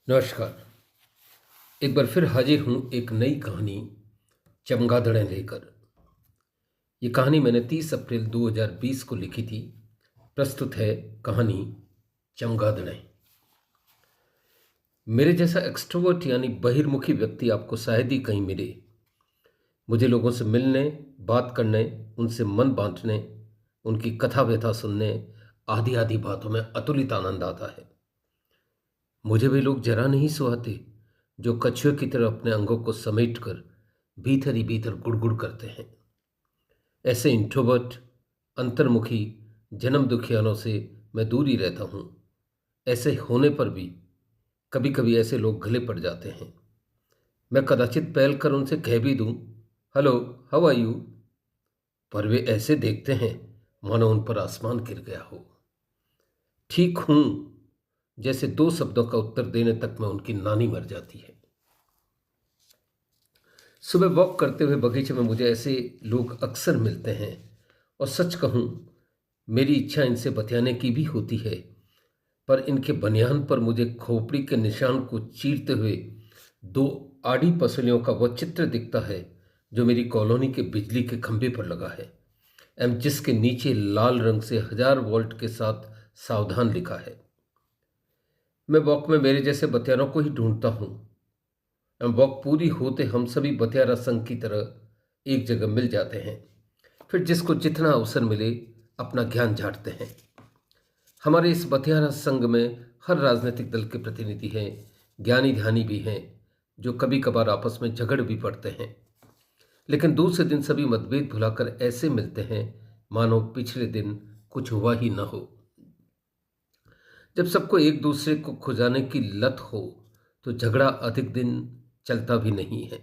नमस्कार। एक बार फिर हाजिर हूँ एक नई कहानी चमगादड़ें लेकर। ये कहानी मैंने 30 अप्रैल 2020 को लिखी थी। प्रस्तुत है कहानी चमगादड़ें। मेरे जैसा एक्सट्रोवर्ट यानी बहिर्मुखी व्यक्ति आपको शायद ही कहीं मिले। मुझे लोगों से मिलने, बात करने, उनसे मन बांटने, उनकी कथा व्यथा सुनने, आदि आदि बातों में अतुलित आनंद आता है। मुझे भी लोग जरा नहीं सुहाते जो कछुए की तरह अपने अंगों को समेट कर भीतर ही भीतर गुड़गुड़ करते हैं। ऐसे इंट्रोवर्ट, अंतर्मुखी, जन्म दुखियानों से मैं दूर ही रहता हूँ। ऐसे होने पर भी कभी कभी ऐसे लोग गले पड़ जाते हैं। मैं कदाचित पहल कर उनसे कह भी दूं, हेलो, हाउ आर यू, पर वे ऐसे देखते हैं मानो उन पर आसमान गिर गया हो। ठीक हूं जैसे दो शब्दों का उत्तर देने तक में उनकी नानी मर जाती है। सुबह वॉक करते हुए बगीचे में मुझे ऐसे लोग अक्सर मिलते हैं, और सच कहूं, मेरी इच्छा इनसे बतियाने की भी होती है, पर इनके बनियान पर मुझे खोपड़ी के निशान को चीरते हुए दो आड़ी पसलियों का वह चित्र दिखता है जो मेरी कॉलोनी के बिजली के खंभे पर लगा है, एवं जिसके नीचे लाल रंग से 1000 वोल्ट के साथ सावधान लिखा है। मैं वॉक में मेरे जैसे बतियानों को ही ढूंढता हूँ। वॉक पूरी होते हम सभी बतियारा संघ की तरह एक जगह मिल जाते हैं। फिर जिसको जितना अवसर मिले अपना ज्ञान झाड़ते हैं। हमारे इस बतियारा संघ में हर राजनीतिक दल के प्रतिनिधि हैं, ज्ञानी ध्यानी भी हैं, जो कभी कभार आपस में झगड़ भी पड़ते हैं, लेकिन दूसरे दिन सभी मतभेद भुलाकर ऐसे मिलते हैं मानो पिछले दिन कुछ हुआ ही न हो। जब सबको एक दूसरे को खुजाने की लत हो तो झगड़ा अधिक दिन चलता भी नहीं है।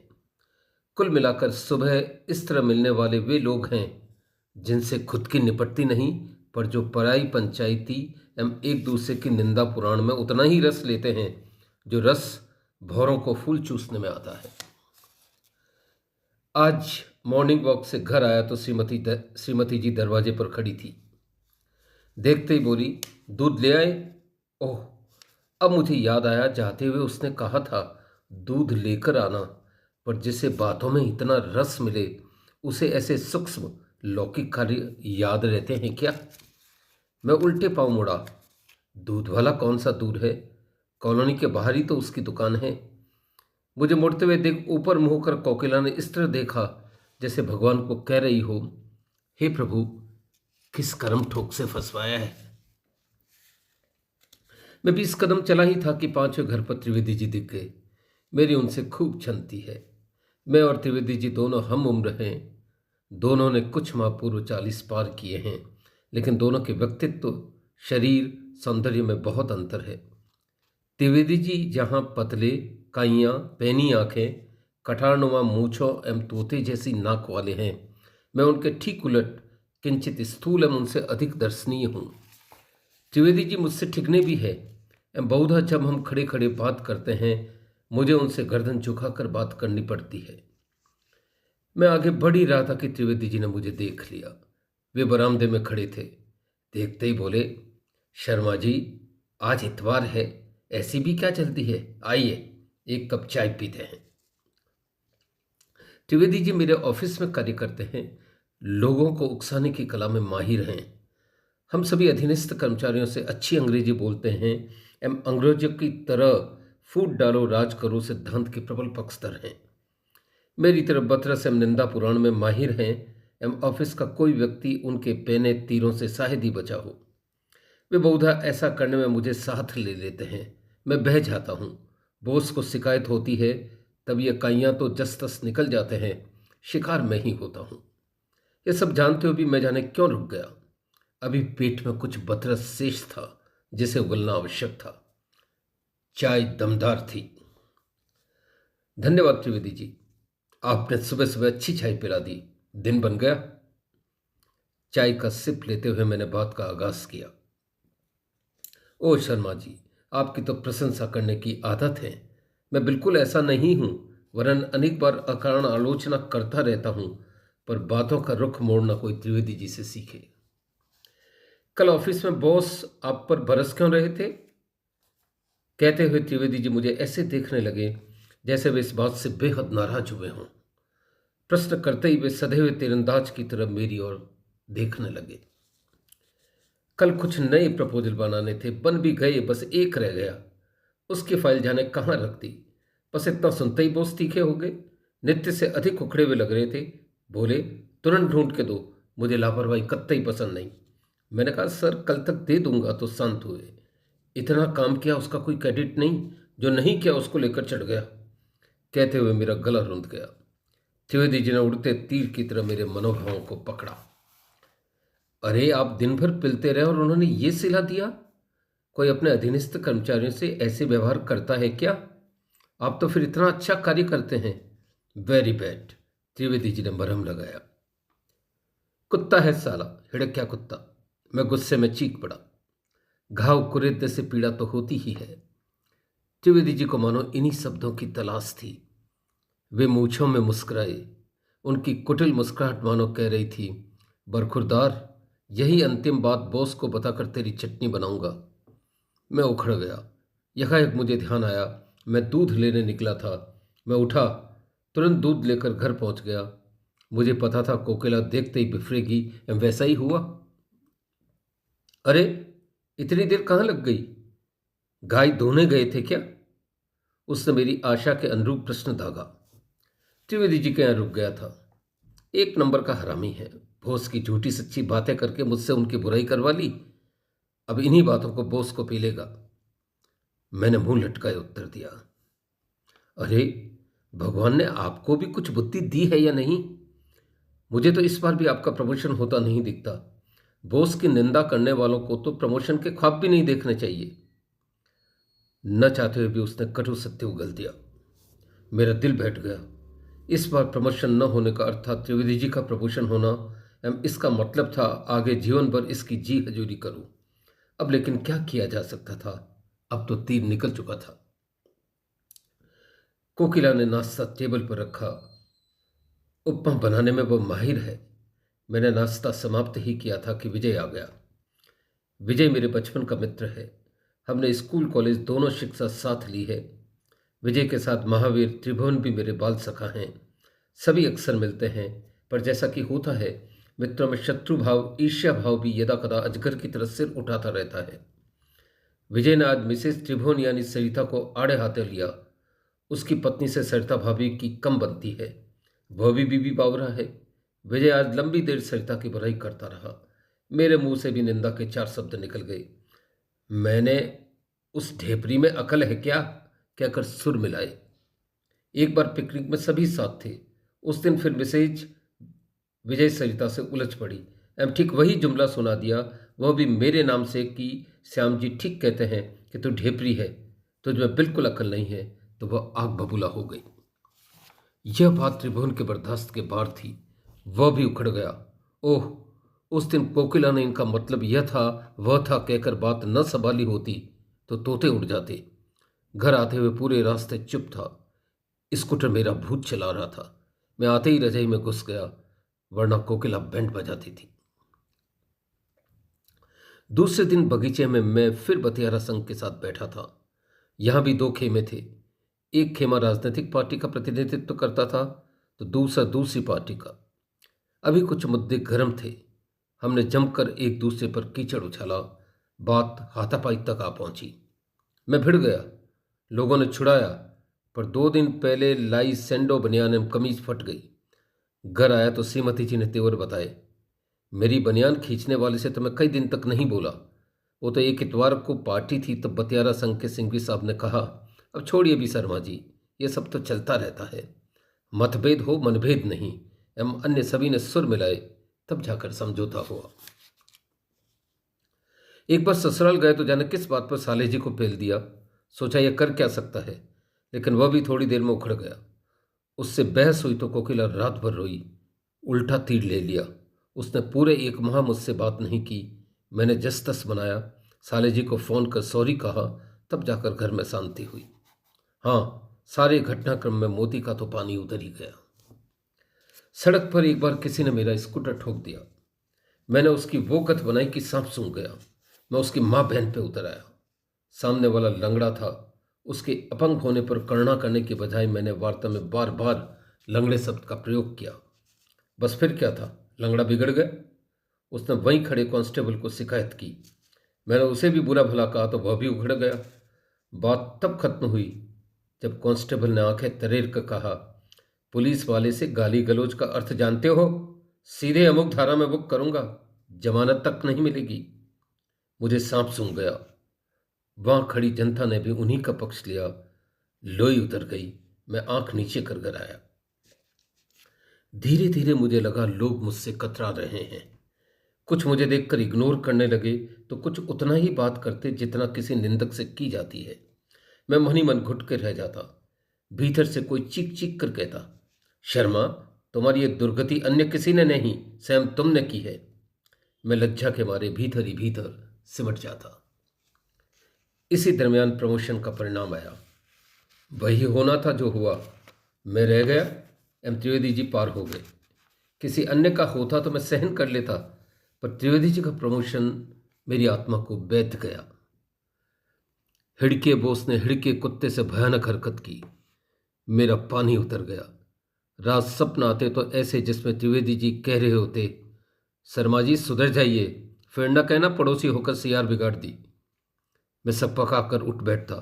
कुल मिलाकर सुबह इस तरह मिलने वाले वे लोग हैं जिनसे खुद की निपटती नहीं, पर जो पराई पंचायती एवं एक दूसरे की निंदा पुराण में उतना ही रस लेते हैं जो रस भौरों को फूल चूसने में आता है। आज मॉर्निंग वॉक से घर आया तो श्रीमती जी दरवाजे पर खड़ी थी। देखते ही बोली, दूध ले आए? ओह, अब मुझे याद आया, जाते हुए उसने कहा था दूध लेकर आना, पर जिसे बातों में इतना रस मिले उसे ऐसे सूक्ष्म लौकिक कार्य याद रहते हैं क्या? मैं उल्टे पांव मुड़ा। दूध वाला कौन सा दूर है? कॉलोनी के बाहर ही तो उसकी दुकान है। मुझे मुड़ते हुए देख ऊपर मुंह कर कोकिला ने इस तरह देखा जैसे भगवान को कह रही हो, हे प्रभु, किस कर्म ठोक से फंसवाया है। मैं 20 कदम चला ही था कि पांचवें घर पर त्रिवेदी जी दिख गए। मेरी उनसे खूब छनती है। मैं और त्रिवेदी जी दोनों हम उम्र हैं। दोनों ने कुछ माह पूर्व 40 पार किए हैं, लेकिन दोनों के व्यक्तित्व, शरीर, सौंदर्य में बहुत अंतर है। त्रिवेदी जी जहाँ पतले, काइयाँ, पैनी आंखें, कठारनुमा मूछों एवं तोते जैसी नाक वाले हैं, मैं उनके ठीक उलट किंचित स्थूल एवं उनसे अधिक दर्शनीय हूँ। त्रिवेदी जी मुझसे ठिकने भी है एवं बहुधा जब हम खड़े खड़े बात करते हैं मुझे उनसे गर्दन झुकाकर बात करनी पड़ती है। मैं आगे बढ़ ही रहा था कि त्रिवेदी जी ने मुझे देख लिया। वे बरामदे में खड़े थे। देखते ही बोले, शर्मा जी, आज इतवार है, ऐसी भी क्या चलती है, आइए एक कप चाय पीते हैं। त्रिवेदी जी मेरे ऑफिस में कार्य करते हैं, लोगों को उकसाने की कला में माहिर हैं। हम सभी अधीनस्थ कर्मचारियों से अच्छी अंग्रेजी बोलते हैं एवं अंग्रेजों की तरह फूट डालो राज करो सिद्धांत के प्रबल पक्षधर हैं। मेरी तरफ बतरस एवं निंदा पुराण में माहिर हैं एवं ऑफिस का कोई व्यक्ति उनके पैने तीरों से शायद ही बचा हो। वे बहुधा ऐसा करने में मुझे साथ ले लेते हैं। मैं बह जाता हूँ। बॉस को शिकायत होती है, तब ये काइयाँ तो जस तस निकल जाते हैं, शिकार मैं ही होता हूँ। ये सब जानते हुए भी मैं जाने क्यों रुक गया। अभी पेट में कुछ बतरस शेष था जिसे उगलना आवश्यक था। चाय दमदार थी। धन्यवाद त्रिवेदी जी, आपने सुबह सुबह अच्छी चाय पिला दी, दिन बन गया। चाय का सिप लेते हुए मैंने बात का आगाज किया। ओ शर्मा जी, आपकी तो प्रशंसा करने की आदत है। मैं बिल्कुल ऐसा नहीं हूं, वरन अनेक बार अकारण आलोचना करता रहता हूं, पर बातों का रुख मोड़ना कोई त्रिवेदी जी से सीखे। कल ऑफिस में बॉस आप पर बरस क्यों रहे थे? कहते हुए त्रिवेदी जी मुझे ऐसे देखने लगे जैसे वे इस बात से बेहद नाराज हुए हों। प्रश्न करते ही वे सधे हुए तीरंदाज की तरफ मेरी ओर देखने लगे। कल कुछ नए प्रपोजल बनाने थे, बन भी गए, बस एक रह गया। उसकी फाइल जाने कहाँ रख दी। बस इतना सुनते ही बॉस तीखे हो गए, नित्य से अधिक उखड़े हुए लग रहे थे। बोले, तुरंत ढूंढ के दो, मुझे लापरवाही कतई पसंद नहीं। मैंने कहा, सर कल तक दे दूंगा। तो शांत हुए। इतना काम किया, उसका कोई क्रेडिट नहीं, जो नहीं किया उसको लेकर चढ़ गया। कहते हुए मेरा गला रुंध गया। त्रिवेदी जी ने उड़ते तीर की तरह मेरे मनोभावों को पकड़ा। अरे आप दिन भर पिलते रहे और उन्होंने ये सिला दिया? कोई अपने अधीनस्थ कर्मचारियों से ऐसे व्यवहार करता है क्या? आप तो फिर इतना अच्छा कार्य करते हैं। वेरी बैड, त्रिवेदी जी ने मरहम लगाया। कुत्ता है साला, हिड़क्या कुत्ता। मैं गुस्से में चीख पड़ा। घाव कुरेदने से पीड़ा तो होती ही है। त्रिवेदी जी को मानो इन्हीं शब्दों की तलाश थी। वे मूंछों में मुस्कुराए। उनकी कुटिल मुस्कुराहट मानो कह रही थी, बरखुरदार, यही अंतिम बात बॉस को बताकर तेरी चटनी बनाऊंगा। मैं उखड़ गया। यकायक मुझे ध्यान आया, मैं दूध लेने निकला था। मैं उठा, तुरंत दूध लेकर घर पहुंच गया। मुझे पता था कोकिला देखते ही बिफरेगी, एवं वैसा ही हुआ। अरे, इतनी देर कहाँ लग गई? गाय धोने गए थे क्या? उसने मेरी आशा के अनुरूप प्रश्न दागा। त्रिवेदी जी के यहाँ रुक गया था। एक नंबर का हरामी है। बॉस की झूठी सच्ची बातें करके मुझसे उनकी बुराई करवा ली। अब इन्हीं बातों को बॉस को पी लेगा। मैंने मुंह लटकाए उत्तर दिया, अरे, भगवान ने आपको भी कुछ बुद्धि दी है या नहीं? मुझे तो इस बार भी आपका प्रमोशन होता नहीं दिखता। बॉस की निंदा करने वालों को तो प्रमोशन के ख्वाब भी नहीं देखने चाहिए। न चाहते हुए भी उसने कटु सत्य उगल दिया। मेरा दिल बैठ गया। इस बार प्रमोशन न होने का अर्थ था त्रिवेदी जी का प्रमोशन होना, एवं इसका मतलब था आगे जीवन भर इसकी जी हजूरी करूं। अब लेकिन क्या किया जा सकता था? अब तो तीर निकल चुका था। कोकिला ने नाश्ता टेबल पर रखा। उपमा बनाने में वह माहिर है। मैंने नाश्ता समाप्त ही किया था कि विजय आ गया। विजय मेरे बचपन का मित्र है। हमने स्कूल कॉलेज दोनों शिक्षा साथ ली है। विजय के साथ महावीर, त्रिभुवन भी मेरे बाल सखा हैं। सभी अक्सर मिलते हैं, पर जैसा कि होता है, मित्रों में शत्रु भाव, ईर्ष्या भाव भी यदा कदा अजगर की तरह सिर उठाता रहता है। विजय ने आज मिसेस त्रिभुवन यानी सरिता को आड़े हाथे लिया। उसकी पत्नी से सरिता भाभी की कम बनती है। वह भी बीबी बावरा है। विजय आज लंबी देर सरिता की बुराई करता रहा। मेरे मुंह से भी निंदा के चार शब्द निकल गए। मैंने, उस ढेपरी में अकल है क्या, कहकर सुर मिलाए। एक बार पिकनिक में सभी साथ थे। उस दिन फिर मिसेज विजय सरिता से उलझ पड़ी एवं ठीक वही जुमला सुना दिया, वह भी मेरे नाम से, कि श्याम जी ठीक कहते हैं कि तू ढेपरी है, तुझमें बिल्कुल अकल नहीं है। तो वह आग बबूला हो गई। यह बात त्रिभुवन के बर्दाश्त के बाहर थी। वह भी उखड़ गया। ओह, उस दिन कोकिला ने इनका मतलब यह था वह था कहकर बात न संभाली होती तो तोते उड़ जाते। घर आते हुए पूरे रास्ते चुप था। स्कूटर मेरा भूत चला रहा था। मैं आते ही रजाई में घुस गया, वरना कोकिला बैंड बजाती थी। दूसरे दिन बगीचे में मैं फिर बतियारा संघ के साथ बैठा था। यहां भी दो खेमे थे। एक खेमा राजनीतिक पार्टी का प्रतिनिधित्व करता था, तो दूसरा दूसरी पार्टी का। अभी कुछ मुद्दे गर्म थे। हमने जमकर एक दूसरे पर कीचड़ उछाला। बात हाथापाई तक आ पहुंची। मैं भिड़ गया। लोगों ने छुड़ाया, पर 2 दिन पहले लाई सेंडो बनियान में कमीज फट गई। घर आया तो श्रीमती जी ने तेवर बताए। मेरी बनियान खींचने वाले से तो मैं कई दिन तक नहीं बोला। वो तो एक इतवार को पार्टी थी, तब बतियारा संघ के सिंघवी साहब ने कहा, अब छोड़िए भी शर्मा जी, ये सब तो चलता रहता है। मतभेद हो, मनभेद नहीं। एवं अन्य सभी ने सुर मिलाए, तब जाकर समझौता हुआ। एक बार ससुराल गए तो जाने किस बात पर साले जी को पेल दिया। सोचा यह कर क्या सकता है, लेकिन वह भी थोड़ी देर में उखड़ गया। उससे बहस हुई तो कोकिला रात भर रोई। उल्टा तीर ले लिया। उसने पूरे 1 माह मुझसे बात नहीं की। मैंने जस तस बनाया, साले जी को फ़ोन कर सॉरी कहा, तब जाकर घर में शांति हुई। हाँ, सारे घटनाक्रम में मोती का तो पानी उतर ही गया। सड़क पर एक बार किसी ने मेरा स्कूटर ठोक दिया। मैंने उसकी वो कथ बनाई कि सांप सूंघ गया। मैं उसकी माँ बहन पे उतर आया। सामने वाला लंगड़ा था। उसके अपंग होने पर करुणा करने के बजाय मैंने वार्ता में बार बार लंगड़े शब्द का प्रयोग किया। बस फिर क्या था, लंगड़ा बिगड़ गया। उसने वहीं खड़े कांस्टेबल को शिकायत की। मैंने उसे भी बुरा भला कहा तो वह भी उखड़ गया। बात तब खत्म हुई जब कांस्टेबल ने आंखें तरेर कर कहा, पुलिस वाले से गाली गलौज का अर्थ जानते हो? सीधे अमुक धारा में बुक करूंगा, जमानत तक नहीं मिलेगी। मुझे सांप सूंघ गया। वहां खड़ी जनता ने भी उन्हीं का पक्ष लिया। लोई उतर गई। मैं आंख नीचे कर कर आया। धीरे धीरे मुझे लगा लोग मुझसे कतरा रहे हैं। कुछ मुझे देखकर इग्नोर करने लगे तो कुछ उतना ही बात करते जितना किसी निंदक से की जाती है। मैं मन ही मन घुट के रह जाता। भीतर से कोई चीख चीख कर कहता, शर्मा, तुम्हारी ये दुर्गति अन्य किसी ने नहीं, स्वयं तुमने की है। मैं लज्जा के मारे भीतर ही भीतर सिमट जाता। इसी दरमियान प्रमोशन का परिणाम आया। वही होना था जो हुआ। मैं रह गया, एम त्रिवेदी जी पार हो गए। किसी अन्य का होता तो मैं सहन कर लेता, पर त्रिवेदी जी का प्रमोशन मेरी आत्मा को बैठ गया। हिड़के बोस ने हिड़के कुत्ते से भयानक हरकत की। मेरा पानी उतर गया। रात सपन आते तो ऐसे जिसमें त्रिवेदी जी कह रहे होते, शर्मा जी सुधर जाइए, फिर न कहना पड़ोसी होकर सियार बिगाड़ दी। मैं सब पका कर उठ बैठता।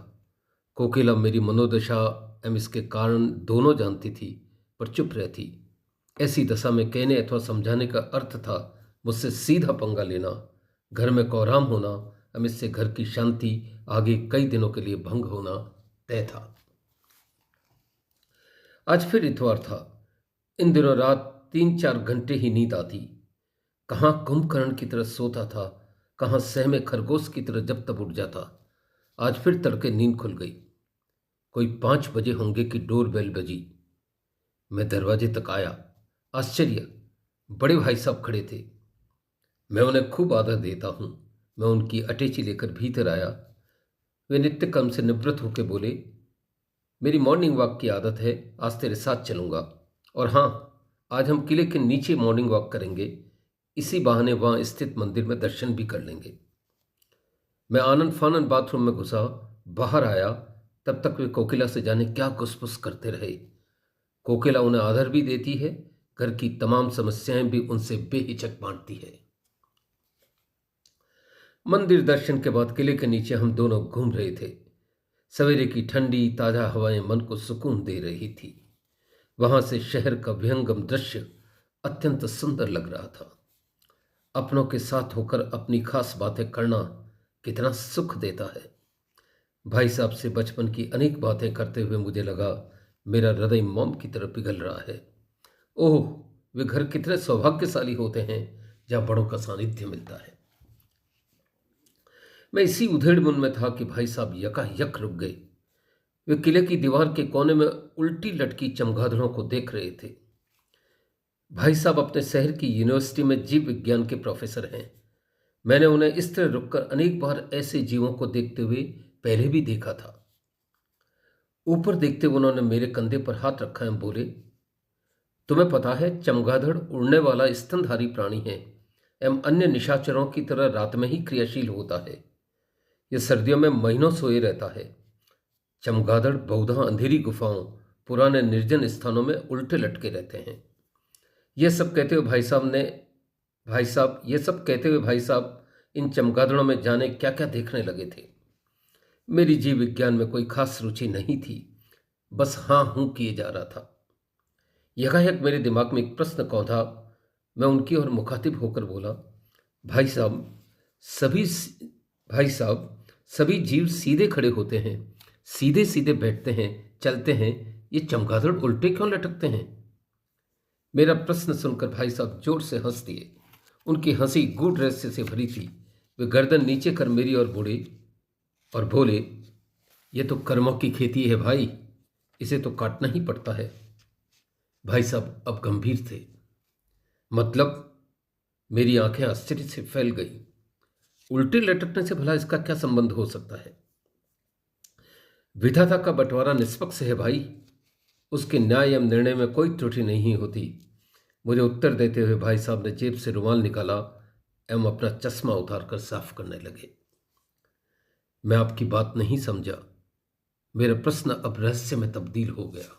कोकिला मेरी मनोदशा एवं इसके कारण दोनों जानती थी, पर चुप रहती। ऐसी दशा में कहने अथवा समझाने का अर्थ था मुझसे सीधा पंगा लेना, घर में कोहराम होना एवं इससे घर की शांति आगे कई दिनों के लिए भंग होना तय था। आज फिर इतवार था। इन दिनों रात 3-4 घंटे ही नींद आती। कहाँ कुंभकर्ण की तरह सोता था, कहाँ सहमे खरगोश की तरह जब तब उठ जाता। आज फिर तड़के नींद खुल गई। कोई 5 बजे होंगे कि डोर बेल बजी। मैं दरवाजे तक आया। आश्चर्य, बड़े भाई साहब खड़े थे। मैं उन्हें खूब आदर देता हूं। मैं उनकी अटैची लेकर भीतर आया। वे नित्य कर्म से निवृत्त होकर बोले, मेरी मॉर्निंग वॉक की आदत है, आज तेरे साथ चलूंगा। और हाँ, आज हम किले के नीचे मॉर्निंग वॉक करेंगे। इसी बहाने वहां स्थित मंदिर में दर्शन भी कर लेंगे। मैं आनंद फानन बाथरूम में घुसा। बाहर आया तब तक वे कोकिला से जाने क्या गुसपुस करते रहे। कोकिला उन्हें आदर भी देती है, घर की तमाम समस्याएं भी उनसे बेहिचक बांटती है। मंदिर दर्शन के बाद किले के नीचे हम दोनों घूम रहे थे। सवेरे की ठंडी ताजा हवाएं मन को सुकून दे रही थी। वहां से शहर का विहंगम दृश्य अत्यंत सुंदर लग रहा था। अपनों के साथ होकर अपनी खास बातें करना कितना सुख देता है। भाई साहब से बचपन की अनेक बातें करते हुए मुझे लगा मेरा हृदय मोम की तरह पिघल रहा है। ओह, वे घर कितने सौभाग्यशाली होते हैं जहां बड़ों का सानिध्य मिलता है। मैं इसी उधेड़ मन में था कि भाई साहब यकायक रुक गए। वे किले की दीवार के कोने में उल्टी लटकी चमगादड़ों को देख रहे थे। भाई साहब अपने शहर की यूनिवर्सिटी में जीव विज्ञान के प्रोफेसर हैं। मैंने उन्हें इस तरह रुककर अनेक बार ऐसे जीवों को देखते हुए पहले भी देखा था। ऊपर देखते हुए उन्होंने मेरे कंधे पर हाथ रखा एवं बोले, तुम्हें पता है चमगादड़ उड़ने वाला स्तनधारी प्राणी है एवं अन्य निशाचरों की तरह रात में ही क्रियाशील होता है। यह सर्दियों में महीनों सोए रहता है। चमगादड़ बहुधा अंधेरी गुफाओं, पुराने निर्जन स्थानों में उल्टे लटके रहते हैं। यह सब कहते हुए भाई साहब इन चमगादड़ों में जाने क्या क्या देखने लगे थे। मेरी जीव विज्ञान में कोई खास रुचि नहीं थी, बस हाँ हूं किए जा रहा था। यकायक मेरे दिमाग में एक प्रश्न कौंधा। मैं उनकी ओर मुखातिब होकर बोला, भाई साहब सभी भाई साहब सभी जीव सीधे खड़े होते हैं, सीधे सीधे बैठते हैं, चलते हैं, ये चमगादड़ उल्टे क्यों लटकते हैं? मेरा प्रश्न सुनकर भाई साहब जोर से हंस दिए। उनकी हंसी गूढ़ रहस्य से भरी थी। वे गर्दन नीचे कर मेरी ओर मुड़े और बोले, ये तो कर्मों की खेती है भाई, इसे तो काटना ही पड़ता है। भाई साहब अब गंभीर थे। मतलब? मेरी आंखें आश्चर्य से फैल गई। उल्टे लटकने से भला इसका क्या संबंध हो सकता है? विधाता का बंटवारा निष्पक्ष है भाई, उसके न्याय एवं निर्णय में कोई त्रुटि नहीं होती। मुझे उत्तर देते हुए भाई साहब ने जेब से रुमाल निकाला एवं अपना चश्मा उतार कर साफ करने लगे। मैं आपकी बात नहीं समझा। मेरा प्रश्न अब रहस्य में तब्दील हो गया।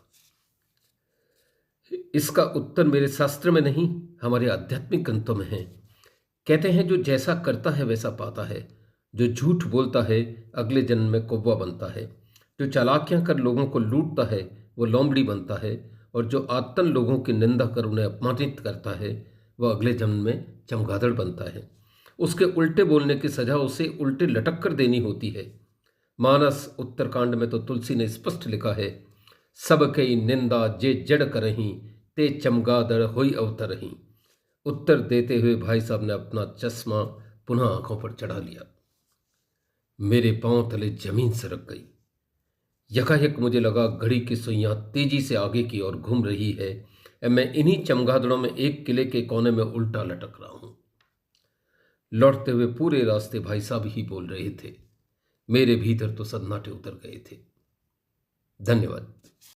इसका उत्तर मेरे शास्त्र में नहीं, हमारे आध्यात्मिक ग्रंथों में है। कहते हैं जो जैसा करता है वैसा पाता है। जो झूठ बोलता है अगले जन्म में कौवा बनता है। जो चालाकियां कर लोगों को लूटता है वो लोमड़ी बनता है। और जो आतन लोगों की निंदा कर उन्हें अपमानित करता है वह अगले जन्म में चमगादड़ बनता है। उसके उल्टे बोलने की सजा उसे उल्टे लटक कर देनी होती है। मानस उत्तरकांड में तो तुलसी ने स्पष्ट लिखा है, सब कई निंदा जे जड़ करहीं, ते चमगादड़ होई अवतरहीं। उत्तर देते हुए भाई साहब ने अपना चश्मा पुनः आंखों पर चढ़ा लिया। मेरे पांव तले जमीन सरक गई। यकायक मुझे लगा घड़ी की सुइयां तेजी से आगे की ओर घूम रही है। मैं इन्हीं चमगादड़ों में एक किले के कोने में उल्टा लटक रहा हूं। लौटते हुए पूरे रास्ते भाई साहब ही बोल रहे थे। मेरे भीतर तो सन्नाटे उतर गए थे। धन्यवाद।